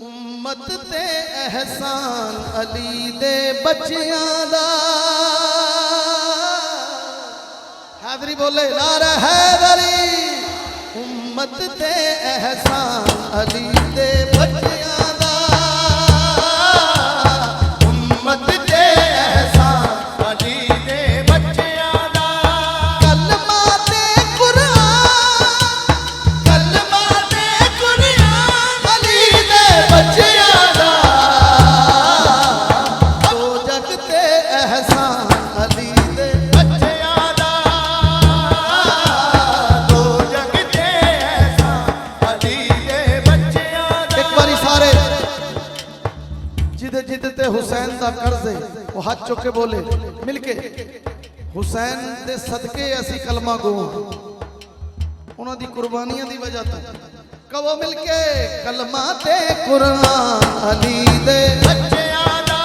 उम्मत ते एहसान अली दे बच्चियां दा हैदरी बोले नारा हैदरी। उम्मत ते एहसान अली दे बच्चियां दा, उम्मत ते एहसान अली दे बच्चियां दा। कलमा ते कुरान अली दे बच्चियां दा, दो जग ते एहसान अली दे बच्चियां दा, दो जग ते एहसान अली दे बच्चियां दा। एक बारी सारे जिदे जिदे ते हुसैन दा कर्ज है वो हाथ चुक के बोले मिलके, हुसैन दे सदके असी कलमा गो उन्हां दी कुर्बानियां दी वजह तो कहो मिलके कलमा ते कुरान अली दे बच्चियां दा,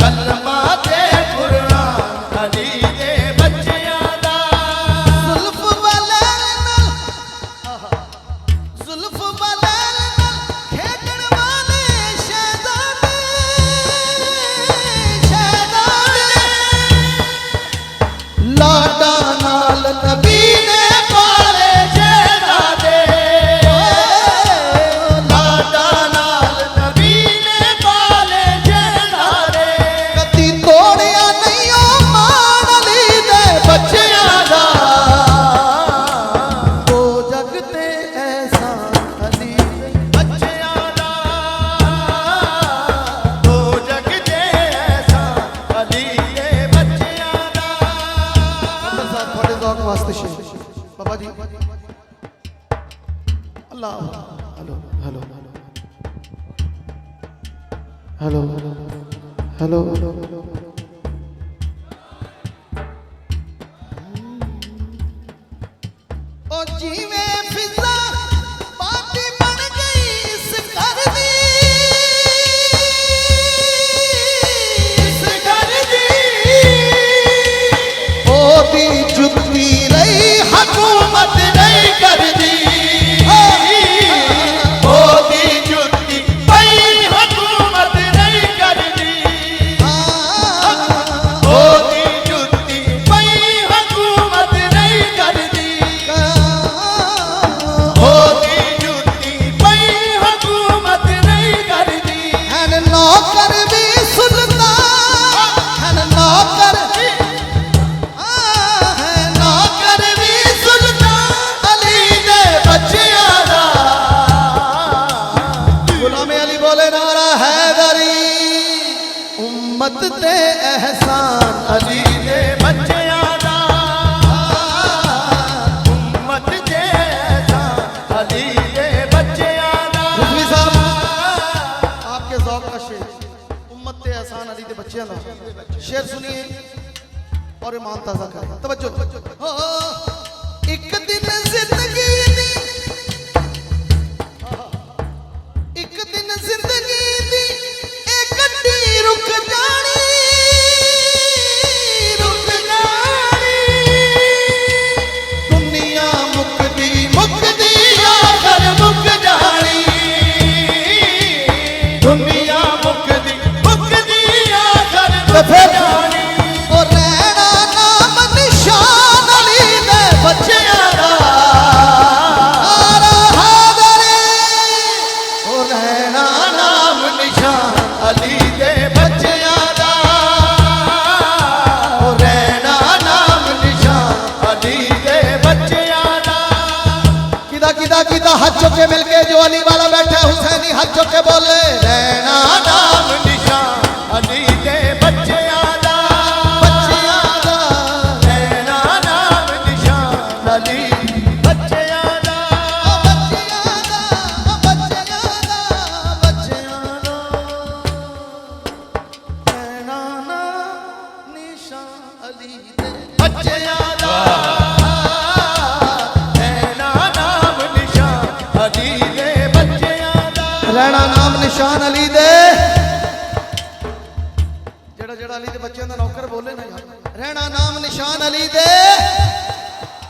कलमा ते कुरान अली दे बच्चियां दा। जुल्फ वाले नाल जुल्फ वाले नाल खेडण वाले शहजादे, शहजादे लाडा नाल नबी ने पाले शहजादे, लाडा नाल नबी ने पाले शहजादे। कदी तोड़िया नहीं ओ मान अली दे बच्चियां दा, दो जग ते एहसान अली दे बच्चियां दा, दो जग ते एहसान अली दे बच्चियां दा। अंदर साहब थोड़े दौक वास्ते शेर बाबा जी Allah hello hello hello hello hello ओ जीवे फिजा बाती बन गई इस घर दी, इस घर दी ओदी जुत्ती रही हुकूमत नहीं कर दी, ओदी जुत्ती पई हुकूमत नहीं कर दी, ओदी जुत्ती पई हुकूमत नहीं कर दी, ओदी जुत्ती पई हुकूमत नहीं कर दी। हैन नौकर भी सुल्तान, हैन नौकर है नौकर भी सुल्तान अली दे बच्चियां दा। गुलाम अली बोले नारा हैदरी। उम्मत ते एहसान अली दे बच्चियां दा, उम्मत ते एहसान अली दे बच्चियां दा। रिजवी साहब आपके ज़ौक़ का शेर उम्मत ते एहसान अली दे बच्चियां दा शेर सुनिए और ईमान ताज़ा कर। तवज्जो हो एक दिन जिंदगी दी, एक दिन जिंदगी दी एक गड्डी रुक जानी, रुक जानी। दुनिया मुकदी मुकदी आखिर मुक जानी, दुनिया मुकदी मुकदी आखिर मुक जानी। और रहना नाम निशान अली दे बच्चियां दा, नारा हैदरी। और रहना नाम निशान अली दे बच्चियां दा, और रहना नाम निशान अली दे बच्चियां दा। किदा किदा किदा हाथ चुके मिलके जो अली वाला बैठा है हुसैनी हाथ चुके बोले रहना नाम निशान अली दे बच्चियां दा, बच्चियां दा। रहना नाम निशान अली बच्चियां दा, बच्चियां दा, बच्चियां दा, बच्चियां दा। रहना नाम निशान अली दे बच्चियां दा, रहना नाम निशान अली दे बच्चियां दा। रहना नाम निशान अली दे जेड़ा जेड़ा अली दे बच्चों का नौकर बोले ना, रहना नाम निशान अली दे